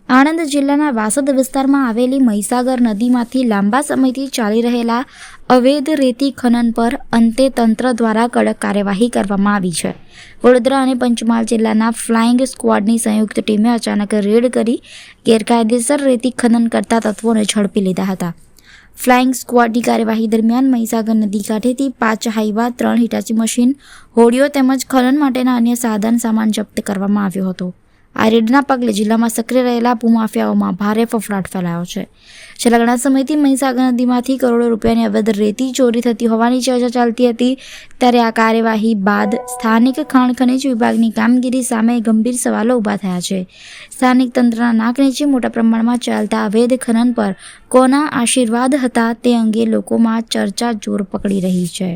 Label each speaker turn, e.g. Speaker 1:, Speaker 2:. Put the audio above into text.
Speaker 1: આણંદ જિલ્લાના વાસદ વિસ્તારમાં આવેલી મહીસાગર નદીમાંથી લાંબા સમયથી ચાલી રહેલા અવૈધ રેતી ખનન પર અંતે તંત્ર દ્વારા કડક કાર્યવાહી કરવામાં આવી છે. વડોદરા અને પંચમહાલ જિલ્લાના ફ્લાઇંગ સ્ક્વોડની સંયુક્ત ટીમે અચાનક રેડ કરી ગેરકાયદેસર રેતી ખનન કરતા તત્વોને ઝડપી લીધા હતા. ફ્લાઇંગ સ્ક્વોડની કાર્યવાહી દરમિયાન મહીસાગર નદી કાંઠેથી 5 હાઈવા, 3 હિટાચી મશીન, હોડીઓ તેમજ ખનન માટેના અન્ય સાધન સામાન જપ્ત કરવામાં આવ્યો હતો. આ રેડના પગલે જિલ્લામાં સક્રિય રહેલા ભૂમાફિયાઓમાં ભારે ફફડાટ ફેલાયો છે. છેલ્લા ઘણા સમયથી મહીસાગર નદીમાંથી કરોડો રૂપિયાની અવૈધ રેતી ચોરી થતી હોવાની ચર્ચા ચાલતી હતી. ત્યારે આ કાર્યવાહી બાદ સ્થાનિક ખાણ ખનિજ વિભાગની કામગીરી સામે ગંભીર સવાલો ઊભા થયા છે. સ્થાનિક તંત્રના નાક નીચે મોટા પ્રમાણમાં ચાલતા અવૈધ ખનન પર કોના આશીર્વાદ હતા તે અંગે લોકોમાં ચર્ચા જોર પકડી રહી છે.